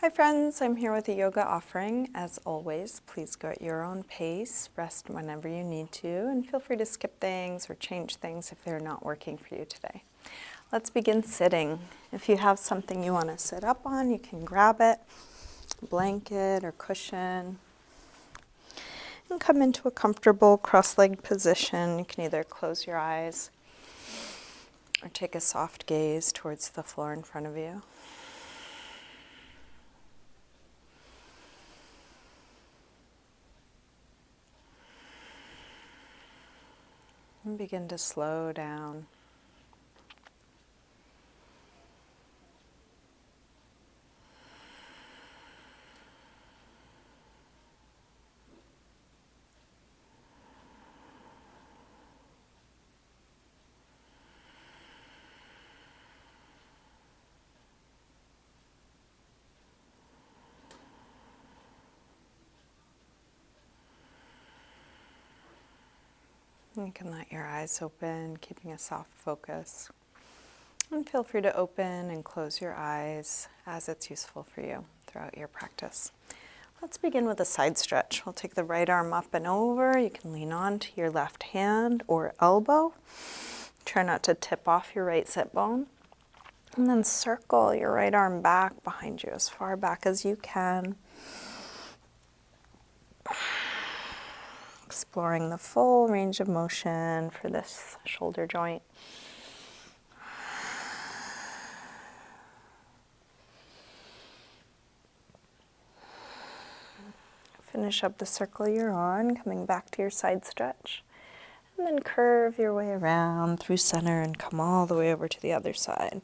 Hi friends, I'm here with a yoga offering. As always, please go at your own pace, rest whenever you need to, and feel free to skip things or change things if they're not working for you today. Let's begin sitting. If you have something you want to sit up on, you can grab it, a blanket or cushion, and come into a comfortable cross-legged position. You can either close your eyes or take a soft gaze towards the floor in front of you. And begin to slow down. You can let your eyes open, keeping a soft focus. And feel free to open and close your eyes as it's useful for you throughout your practice. Let's begin with a side stretch. We'll take the right arm up and over. You can lean on to your left hand or elbow. Try not to tip off your right sit bone. And then circle your right arm back behind you as far back as you can. Exploring the full range of motion for this shoulder joint. Finish up the circle you're on, coming back to your side stretch. And then curve your way around through center and come all the way over to the other side.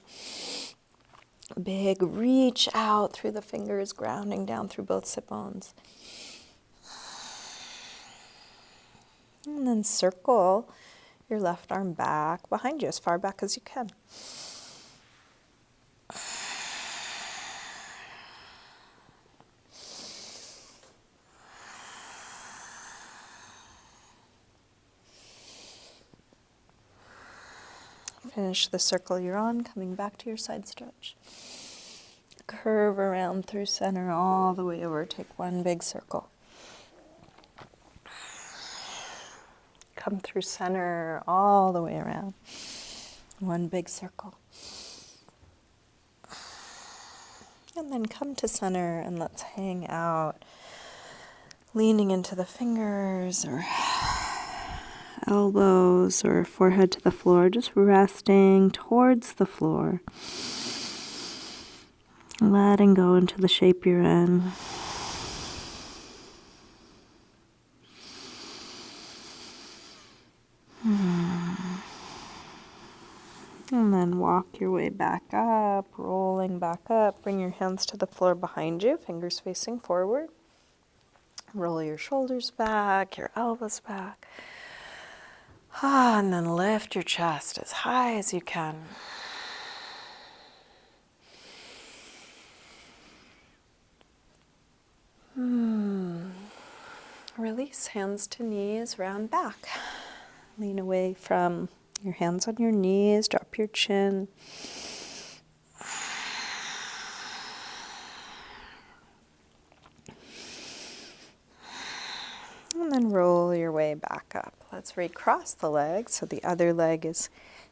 Big reach out through the fingers, grounding down through both sit bones. And then circle your left arm back behind you, as far back as you can. Finish the circle you're on, coming back to your side stretch. Curve around through center all the way over. Take one big circle. Come through center all the way around. One big circle. And then come to center and let's hang out, leaning into the fingers or elbows or forehead to the floor, just resting towards the floor. Letting go into the shape you're in. And then walk your way back up, rolling back up. Bring your hands to the floor behind you, fingers facing forward. Roll your shoulders back, your elbows back. And then lift your chest as high as you can. Release hands to knees, round back. Lean away from your hands on your knees, drop your chin. And then roll your way back up. Let's recross the legs so the other leg is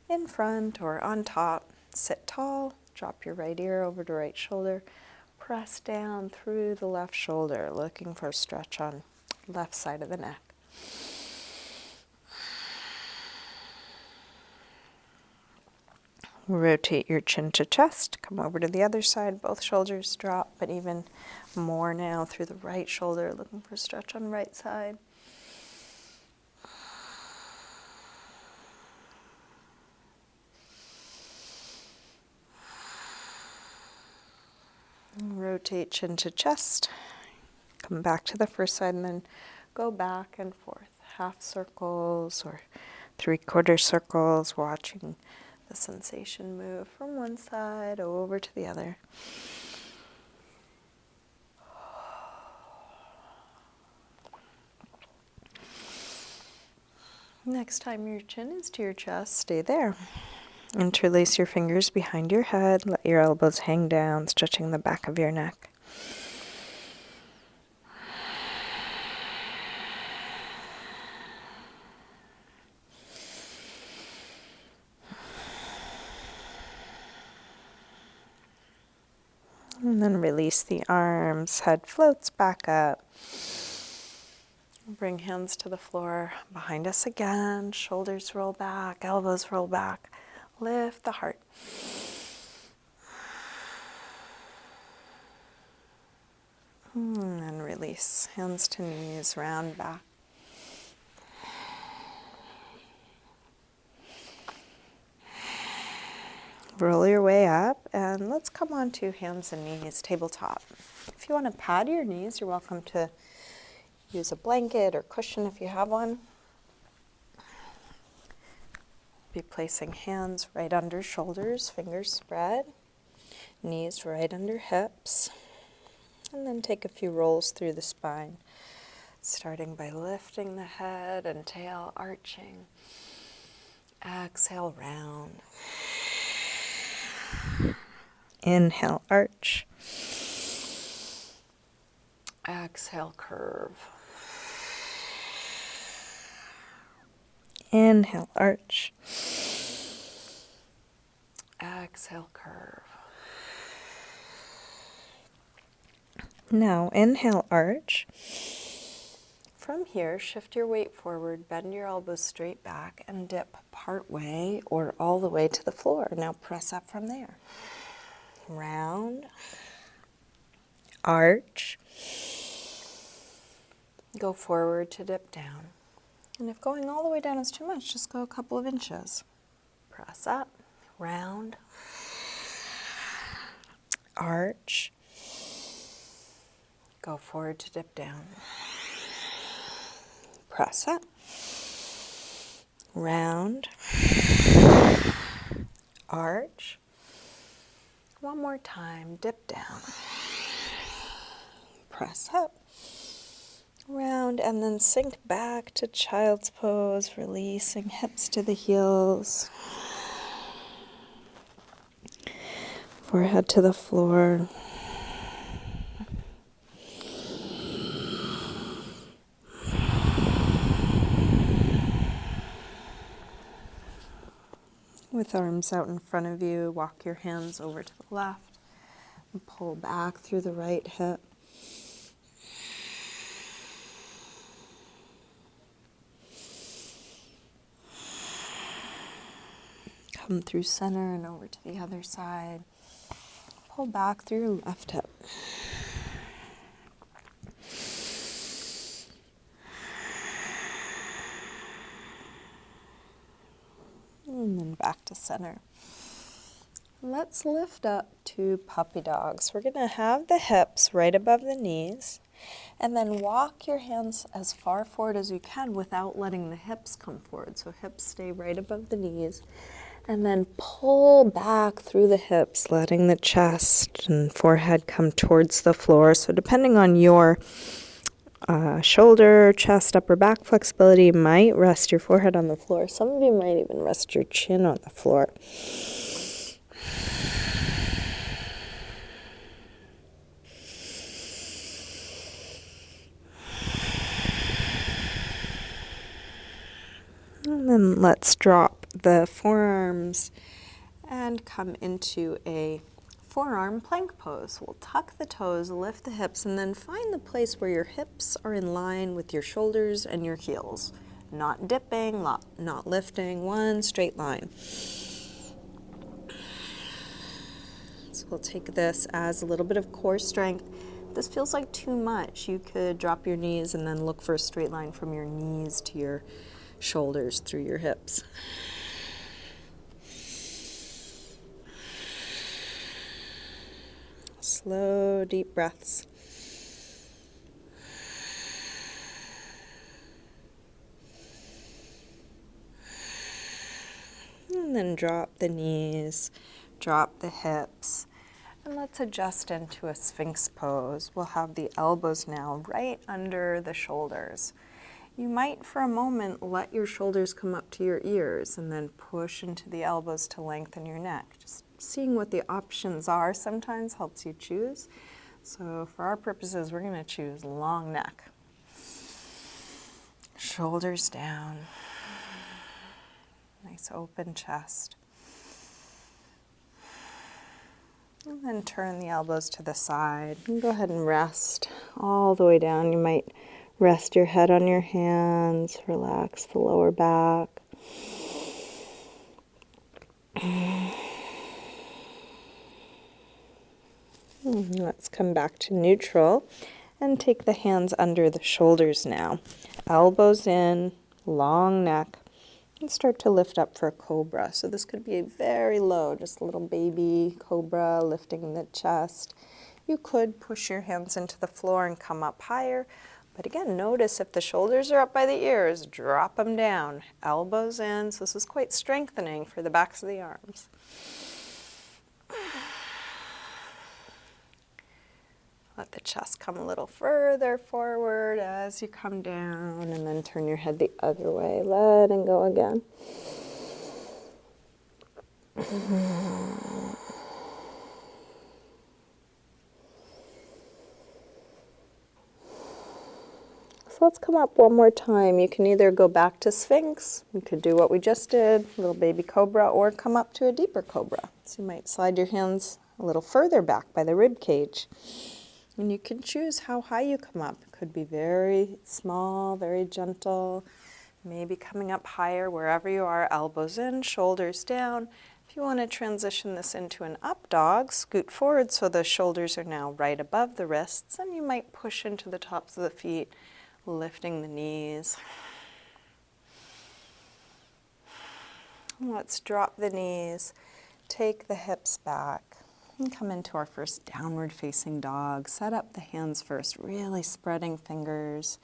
in front or on top. Sit tall, drop your right ear over the right shoulder. Press down through the left shoulder, looking for a stretch on left side of the neck. Rotate your chin to chest, come over to the other side, both shoulders drop, but even more now through the right shoulder, looking for a stretch on right side. Rotate chin to chest, come back to the first side and then go back and forth, half circles or 3/4 circles, watching the sensation move from one side over to the other. Next time your chin is to your chest, stay there. Interlace your fingers behind your head. Let your elbows hang down, stretching the back of your neck. And then release the arms, head floats back up. Bring hands to the floor behind us again, shoulders roll back, elbows roll back. Lift the heart. And release, hands to knees, round back. Roll your way up, and let's come on to hands and knees, tabletop. If you want to pad your knees, you're welcome to use a blanket or cushion if you have one. Be placing hands right under shoulders, fingers spread, knees right under hips, and then take a few rolls through the spine, starting by lifting the head and tail, arching. Exhale, round. Inhale, arch. Exhale, curve. Inhale, arch. Exhale, curve. Now, inhale, arch. From here, shift your weight forward, bend your elbows straight back, and dip part way or all the way to the floor. Now press up from there. Round, arch, go forward to dip down. And if going all the way down is too much, just go a couple of inches. Press up, round, arch, go forward to dip down. Press up, round, arch. One more time, dip down. Press up, round, and then sink back to child's pose, releasing hips to the heels. Forehead to the floor. With arms out in front of you, walk your hands over to the left and pull back through the right hip. Come through center and over to the other side. Pull back through your left hip. And then back to center. Let's lift up to puppy dogs. We're going to have the hips right above the knees, and then walk your hands as far forward as you can without letting the hips come forward. So hips stay right above the knees, and then pull back through the hips, letting the chest and forehead come towards the floor. So depending on your shoulder, chest, upper back flexibility, you might rest your forehead on the floor. Some of you might even rest your chin on the floor. And then let's drop the forearms and come into a forearm plank pose. We'll tuck the toes, lift the hips, and then find the place where your hips are in line with your shoulders and your heels. Not dipping, not lifting, one straight line. So we'll take this as a little bit of core strength. If this feels like too much, you could drop your knees and then look for a straight line from your knees to your shoulders through your hips. Slow, deep breaths. And then drop the knees, drop the hips, and let's adjust into a Sphinx pose. We'll have the elbows now right under the shoulders. You might, for a moment, let your shoulders come up to your ears and then push into the elbows to lengthen your neck. Just seeing what the options are sometimes helps you choose. So for our purposes, we're going to choose long neck. Shoulders down. Nice open chest. And then turn the elbows to the side. And go ahead and rest all the way down. You might rest your head on your hands. Relax the lower back. Let's come back to neutral and take the hands under the shoulders now. Elbows in, long neck, and start to lift up for a cobra. So this could be very low, just a little baby cobra lifting the chest. You could push your hands into the floor and come up higher. But again, notice if the shoulders are up by the ears, drop them down. Elbows in, so this is quite strengthening for the backs of the arms. Let the chest come a little further forward as you come down, and then turn your head the other way. Letting go again. So let's come up one more time. You can either go back to Sphinx, you could do what we just did, little baby cobra, or come up to a deeper cobra. So you might slide your hands a little further back by the rib cage. And you can choose how high you come up. It could be very small, very gentle, maybe coming up higher wherever you are, elbows in, shoulders down. If you want to transition this into an up dog, scoot forward so the shoulders are now right above the wrists, and you might push into the tops of the feet, lifting the knees. Let's drop the knees, take the hips back. And come into our first downward facing dog. Set up the hands first, really spreading fingers.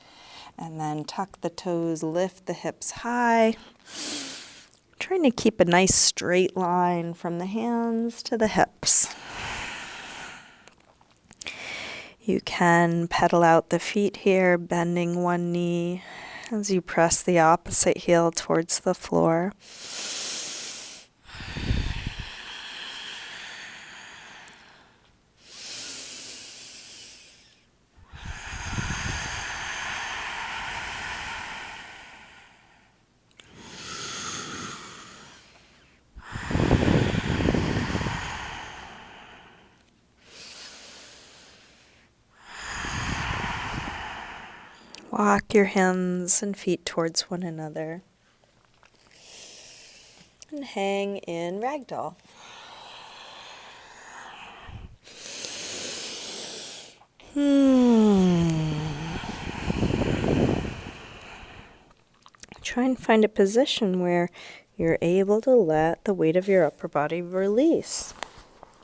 And then tuck the toes, lift the hips high. Trying to keep a nice straight line from the hands to the hips. You can pedal out the feet here, bending one knee as you press the opposite heel towards the floor. Walk your hands and feet towards one another. And hang in ragdoll. Try and find a position where you're able to let the weight of your upper body release.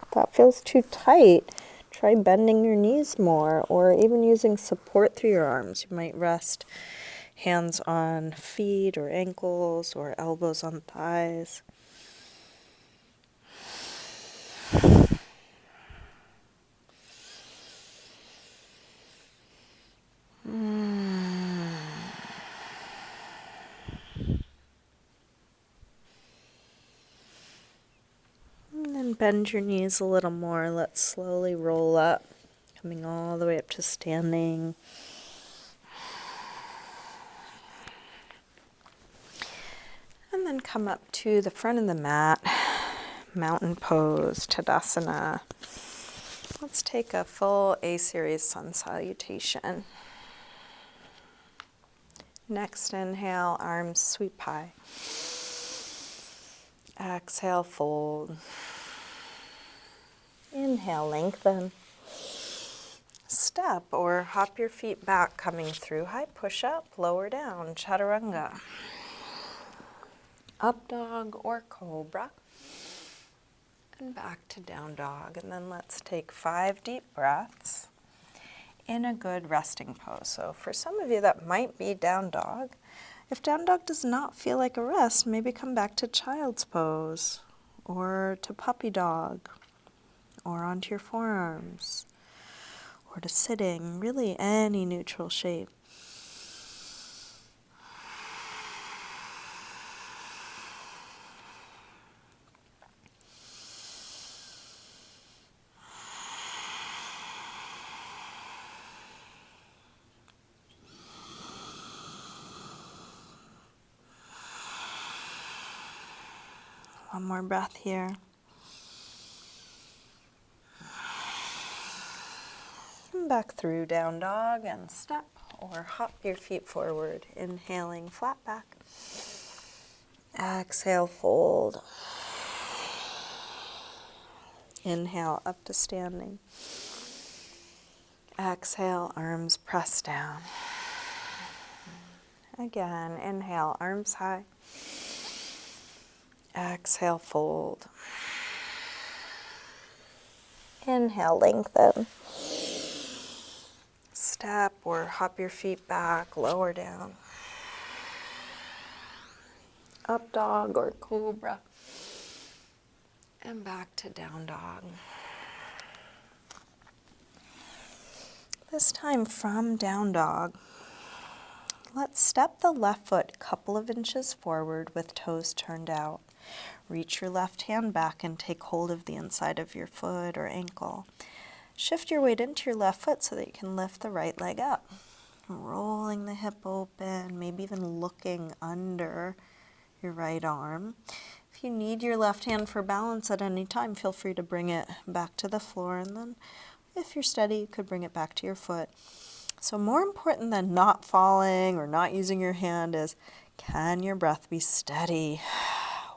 If that feels too tight, try bending your knees more, or even using support through your arms. You might rest hands on feet or ankles or elbows on thighs. And then bend your knees a little more. Let's slowly roll up, coming all the way up to standing. And then come up to the front of the mat, mountain pose, Tadasana. Let's take a full A-series sun salutation. Next inhale, arms sweep high. Exhale, fold. Inhale, lengthen. Step or hop your feet back, coming through high push-up, lower down, chaturanga. Up dog or cobra. And back to down dog. And then let's take 5 deep breaths in a good resting pose. So for some of you that might be down dog. If down dog does not feel like a rest, maybe come back to child's pose or to puppy dog or onto your forearms or to sitting, really any neutral shape. One more breath here. And back through down dog and step or hop your feet forward. Inhaling, flat back. Exhale, fold. Inhale, up to standing. Exhale, arms press down. Again, inhale, arms high. Exhale, fold. Inhale, lengthen. Step or hop your feet back, lower down. Up dog or cobra. And back to down dog. This time from down dog, let's step the left foot a couple of inches forward with toes turned out. Reach your left hand back and take hold of the inside of your foot or ankle. Shift your weight into your left foot so that you can lift the right leg up. Rolling the hip open, maybe even looking under your right arm. If you need your left hand for balance at any time, feel free to bring it back to the floor, and then if you're steady, you could bring it back to your foot. So more important than not falling or not using your hand is, can your breath be steady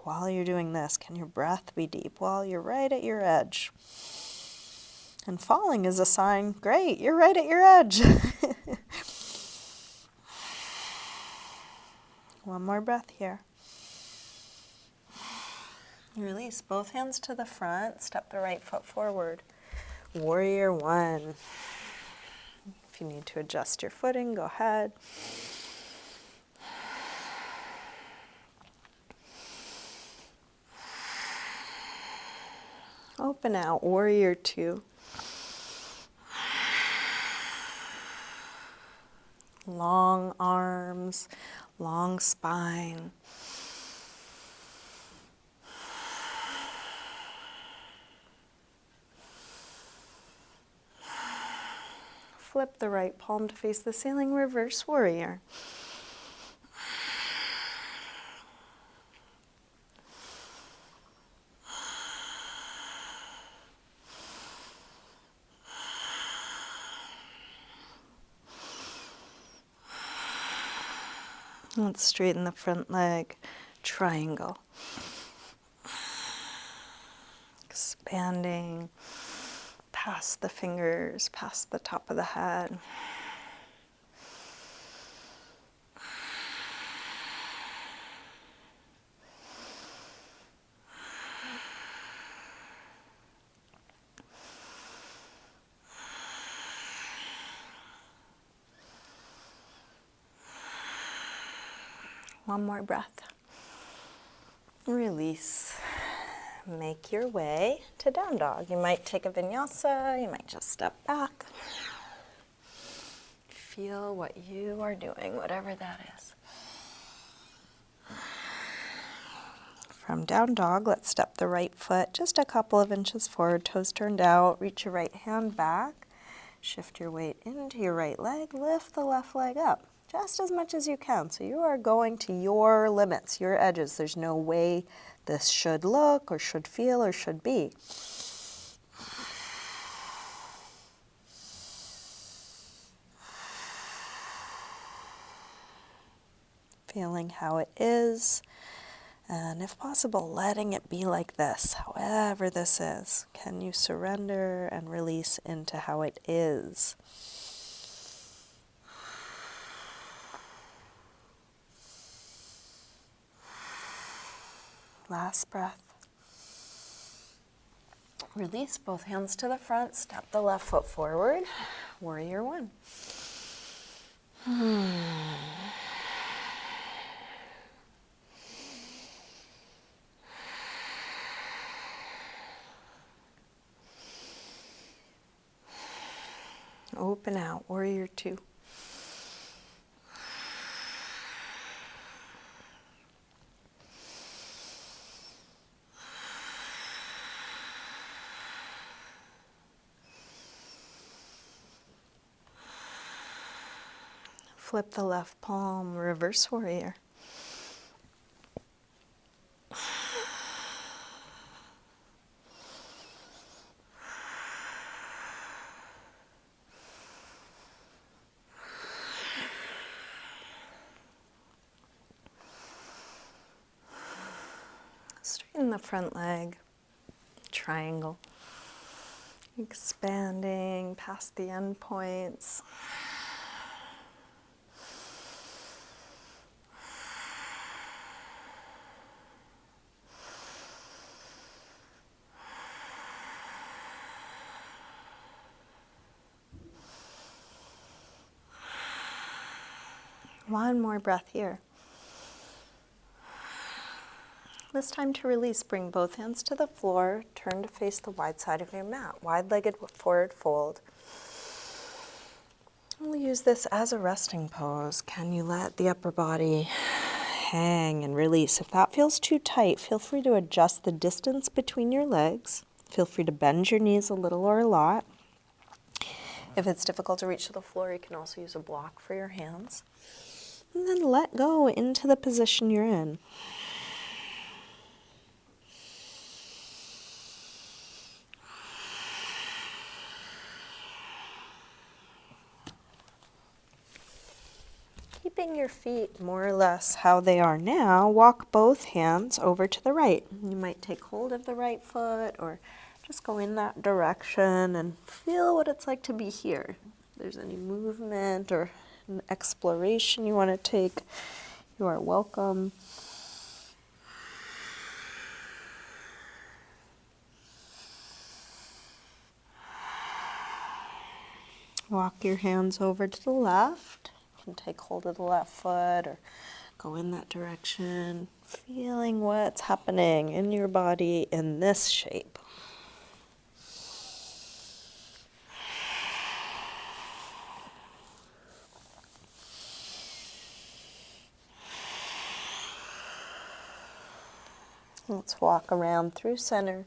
while you're doing this? Can your breath be deep while you're right at your edge? And falling is a sign, great, you're right at your edge. One more breath here. Release both hands to the front, step the right foot forward. Warrior one. If you need to adjust your footing, go ahead. Open out, warrior two. Long arms, long spine. Flip the right palm to face the ceiling, reverse warrior. Let's straighten the front leg, triangle. Expanding past the fingers, past the top of the head. One more breath. Release. Make your way to down dog. You might take a vinyasa, you might just step back. Feel what you are doing, whatever that is. From down dog, let's step the right foot just a couple of inches forward, toes turned out. Reach your right hand back. Shift your weight into your right leg. Lift the left leg up just as much as you can. So you are going to your limits, your edges. There's no way this should look or should feel or should be. Feeling how it is, and if possible, letting it be like this, however this is. Can you surrender and release into how it is? Last breath. Release both hands to the front, step the left foot forward, warrior one. Open out, warrior two. Flip the left palm, reverse warrior. Straighten the front leg, triangle, expanding past the end points. One more breath here. This time to release, bring both hands to the floor, turn to face the wide side of your mat, wide-legged forward fold. We'll use this as a resting pose. Can you let the upper body hang and release? If that feels too tight, feel free to adjust the distance between your legs. Feel free to bend your knees a little or a lot. If it's difficult to reach to the floor, you can also use a block for your hands. And then let go into the position you're in. Keeping your feet more or less how they are now, walk both hands over to the right. You might take hold of the right foot or just go in that direction and feel what it's like to be here. If there's any movement or an exploration you want to take, you are welcome. Walk your hands over to the left. You can take hold of the left foot or go in that direction, feeling what's happening in your body in this shape. Let's walk around through center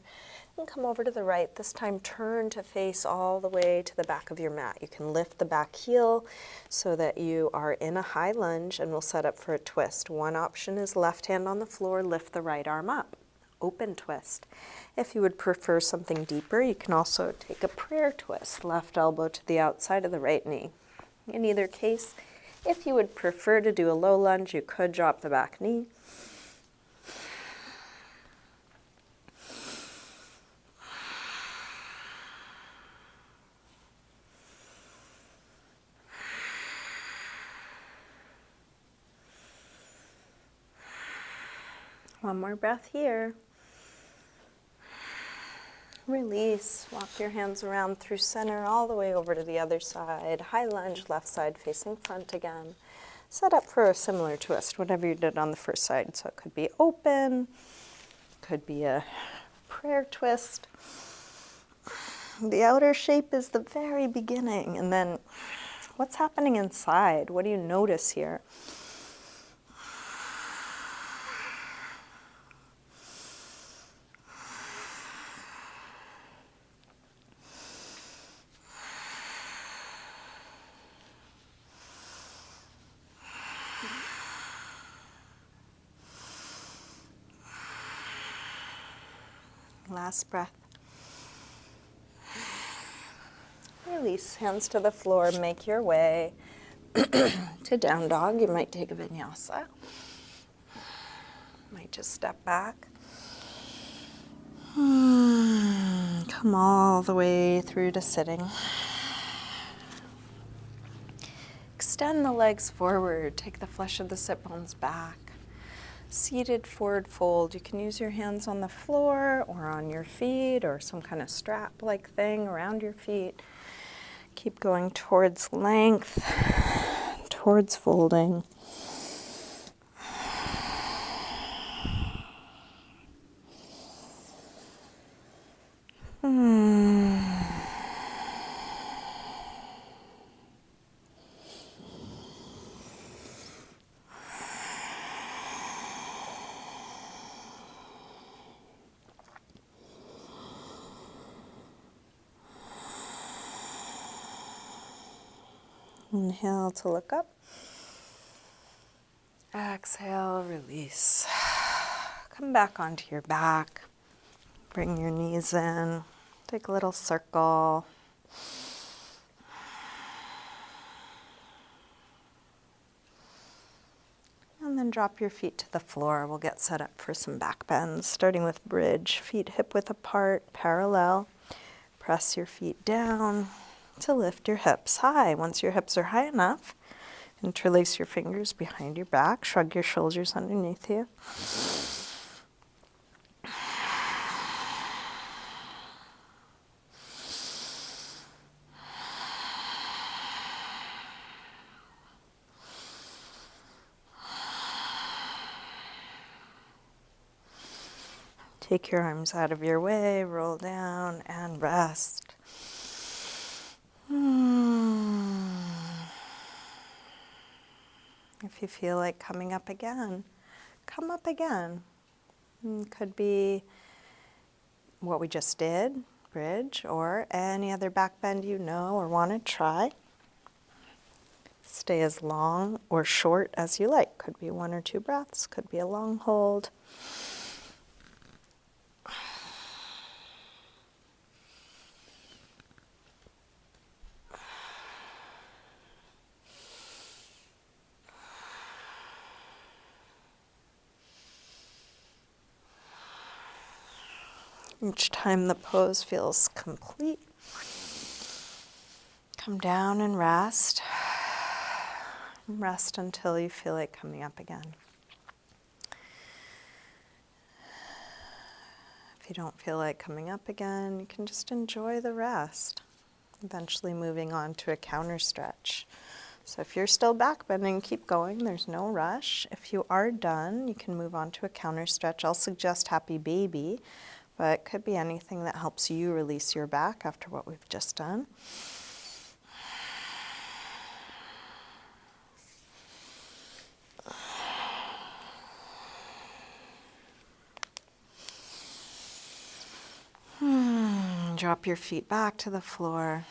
and come over to the right. This time turn to face all the way to the back of your mat. You can lift the back heel so that you are in a high lunge, and we'll set up for a twist. One option is left hand on the floor, lift the right arm up. Open twist. If you would prefer something deeper, you can also take a prayer twist, left elbow to the outside of the right knee. In either case, if you would prefer to do a low lunge, you could drop the back knee. One more breath here. Release. Walk your hands around through center all the way over to the other side. High lunge, left side facing front again. Set up for a similar twist, whatever you did on the first side. So it could be open, could be a prayer twist. The outer shape is the very beginning, and then what's happening inside? What do you notice here? Last breath. Release, hands to the floor, make your way to down dog. You might take a vinyasa. Might just step back. Come all the way through to sitting. Extend the legs forward, take the flesh of the sit bones back. Seated forward fold. You can use your hands on the floor or on your feet or some kind of strap-like thing around your feet. Keep going towards length, towards folding. Inhale to look up. Exhale, release. Come back onto your back. Bring your knees in. Take a little circle. And then then drop your feet to the floor. We'll get set up for some back bends, starting with bridge. Feet hip width apart, parallel. Press your feet down to lift your hips high. Once your hips are high enough, interlace your fingers behind your back. Shrug your shoulders underneath you. Take your arms out of your way, roll down, and rest. If you feel like coming up again, come up again. Could be what we just did, bridge, or any other back bend you know or want to try. Stay as long or short as you like. Could be 1 or 2 breaths, could be a long hold. Each time the pose feels complete, come down and rest. Rest until you feel like coming up again. If you don't feel like coming up again, you can just enjoy the rest. Eventually moving on to a counter stretch. So if you're still back bending, keep going. There's no rush. If you are done, you can move on to a counter stretch. I'll suggest happy baby, but it could be anything that helps you release your back after what we've just done. Drop your feet back to the floor.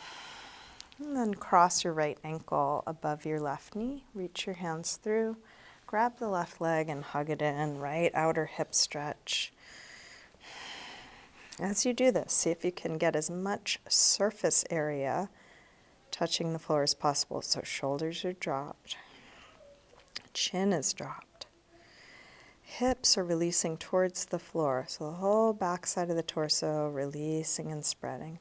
And then cross your right ankle above your left knee. Reach your hands through. Grab the left leg and hug it in. Right outer hip stretch. As you do this, see if you can get as much surface area touching the floor as possible. So shoulders are dropped. Chin is dropped. Hips are releasing towards the floor. So the whole back side of the torso releasing and spreading.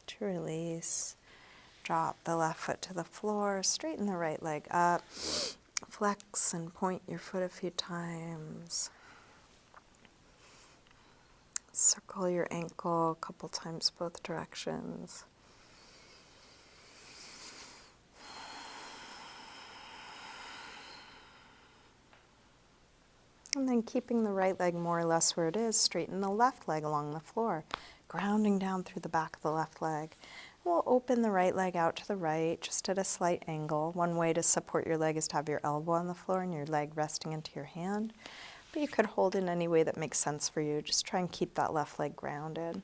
To release, drop the left foot to the floor, straighten the right leg up, flex and point your foot a few times. Circle your ankle a couple times both directions. And then keeping the right leg more or less where it is, straighten the left leg along the floor, grounding down through the back of the left leg. We'll open the right leg out to the right, just at a slight angle. One way to support your leg is to have your elbow on the floor and your leg resting into your hand. But you could hold in any way that makes sense for you. Just try and keep that left leg grounded.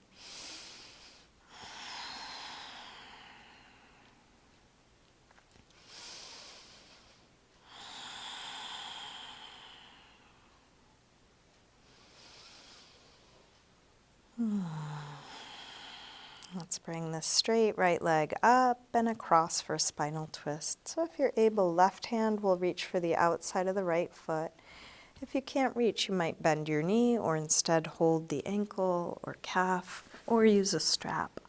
Let's bring the straight right leg up and across for a spinal twist. So if you're able, left hand will reach for the outside of the right foot. If you can't reach, you might bend your knee or instead hold the ankle or calf or use a strap.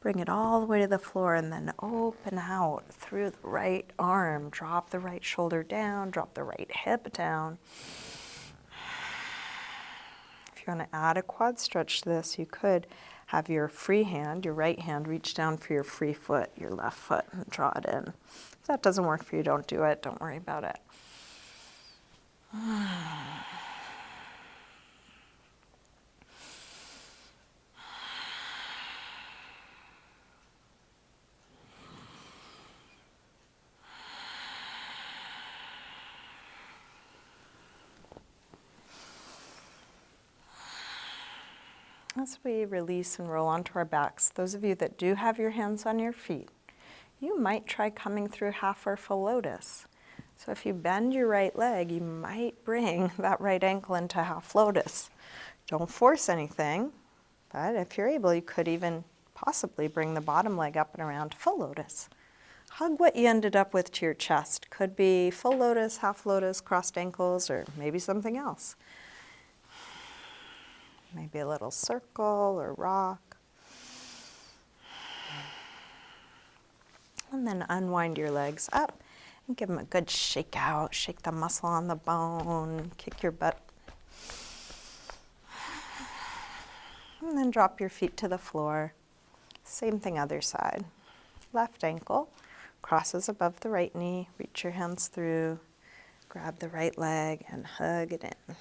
Bring it all the way to the floor and then open out through the right arm. Drop the right shoulder down, drop the right hip down. If you want to add a quad stretch to this, you could have your free hand, your right hand, reach down for your free foot, your left foot, and draw it in. If that doesn't work for you, don't do it. Don't worry about it. As we release and roll onto our backs, those of you that do have your hands on your feet, you might try coming through half or full lotus. So if you bend your right leg, you might bring that right ankle into half lotus. Don't force anything, but if you're able, you could even possibly bring the bottom leg up and around to full lotus. Hug what you ended up with to your chest. Could be full lotus, half lotus, crossed ankles, or maybe something else. Maybe a little circle or rock. And then unwind your legs up and give them a good shake out. Shake the muscle on the bone, kick your butt. And then drop your feet to the floor. Same thing other side. Left ankle crosses above the right knee. Reach your hands through. Grab the right leg and hug it in.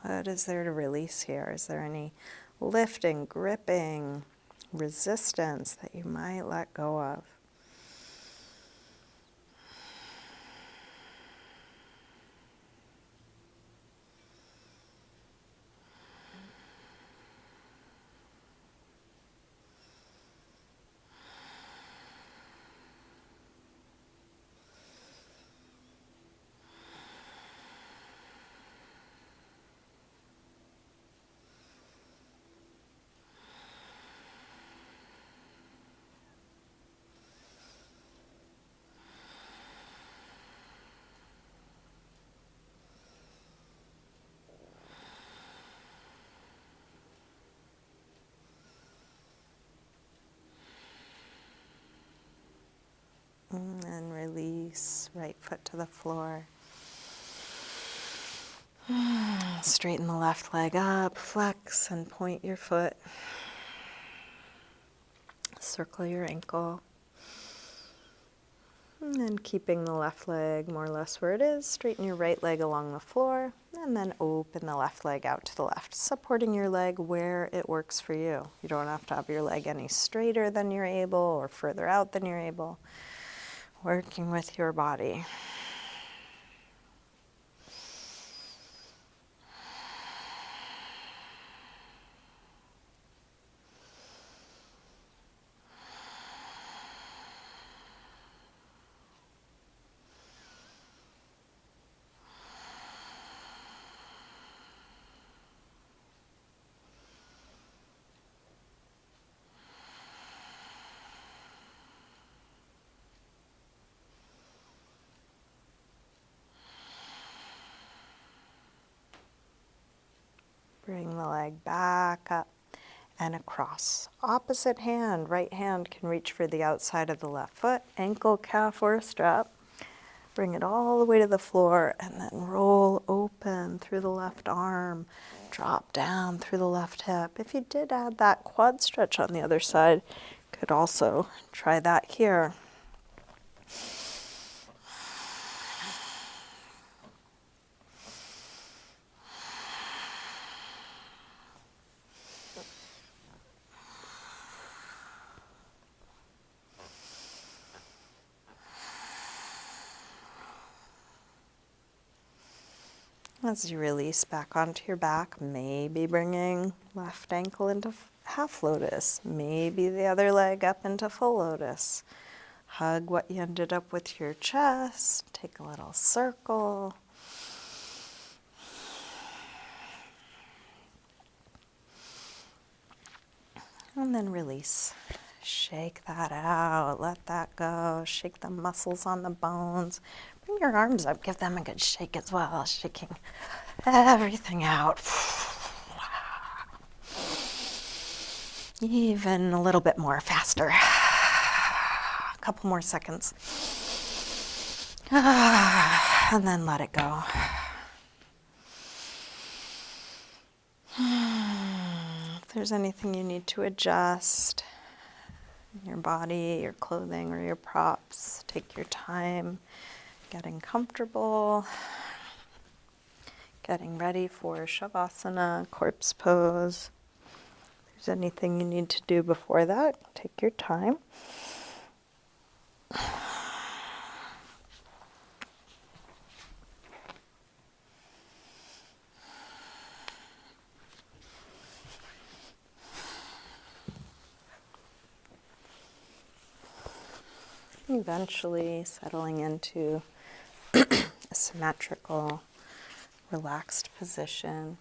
What is there to release here? Is there any lifting, gripping, resistance that you might let go of? And release, right foot to the floor. Straighten the left leg up, flex and point your foot. Circle your ankle. And then keeping the left leg more or less where it is, straighten your right leg along the floor, and then open the left leg out to the left, supporting your leg where it works for you. You don't have to have your leg any straighter than you're able or further out than you're able. Working with your body. Bring the leg back up and across. Opposite hand, right hand can reach for the outside of the left foot, ankle, calf, or a strap. Bring it all the way to the floor and then roll open through the left arm. Drop down through the left hip. If you did add that quad stretch on the other side, could also try that here. As you release back onto your back, maybe bringing left ankle into half lotus, maybe the other leg up into full lotus. Hug what you ended up with to your chest, take a little circle. And then release. Shake that out, let that go, shake the muscles on the bones. Bring your arms up, give them a good shake as well, shaking everything out. Even a little bit more, faster. A couple more seconds. And then let it go. If there's anything you need to adjust, your body, your clothing, or your props, take your time getting comfortable, getting ready for Shavasana, corpse pose. If there's anything you need to do before that, take your time. Eventually settling into a symmetrical, relaxed position.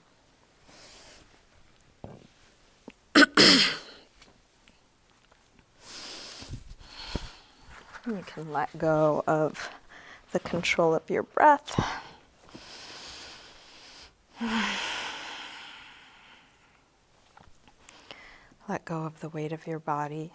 You can let go of the control of your breath. Let go of the weight of your body.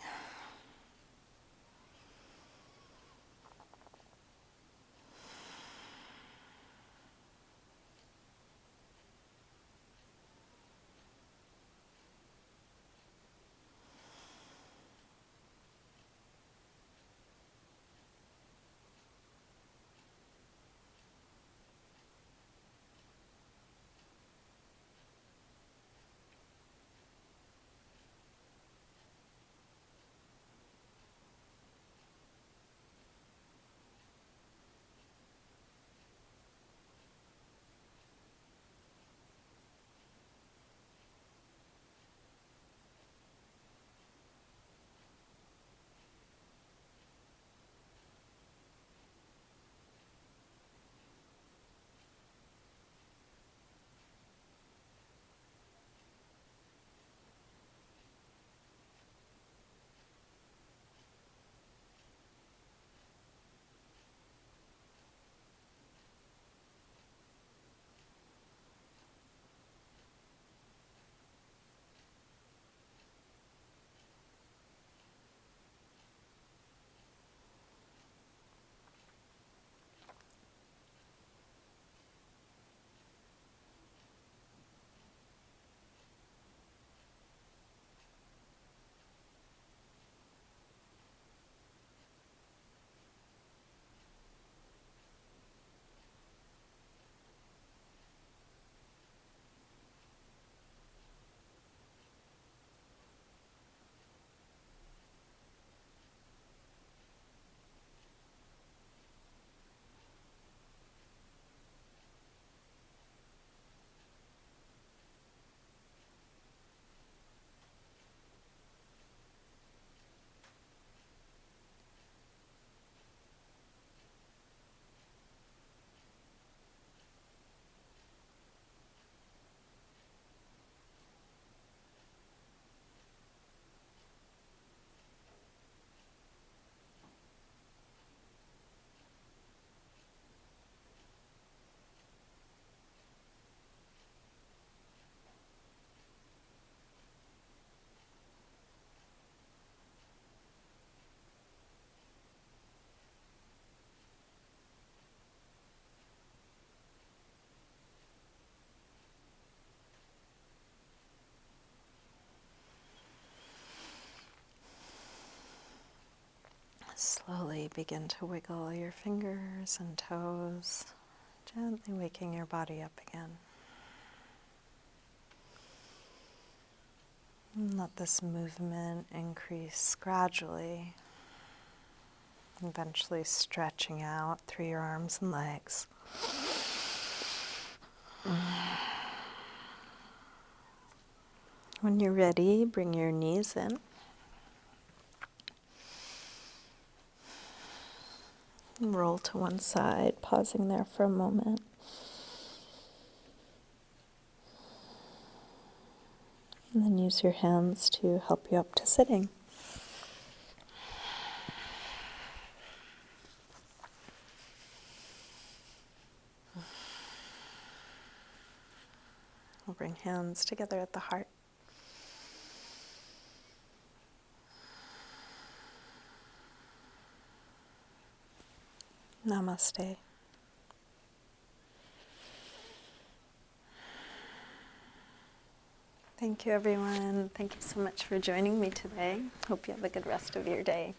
Slowly begin to wiggle your fingers and toes, gently waking your body up again. And let this movement increase gradually, eventually stretching out through your arms and legs. When you're ready, bring your knees in. Roll to one side, pausing there for a moment. And then use your hands to help you up to sitting. We'll bring hands together at the heart. Namaste. Thank you, everyone. Thank you so much for joining me today. Hope you have a good rest of your day.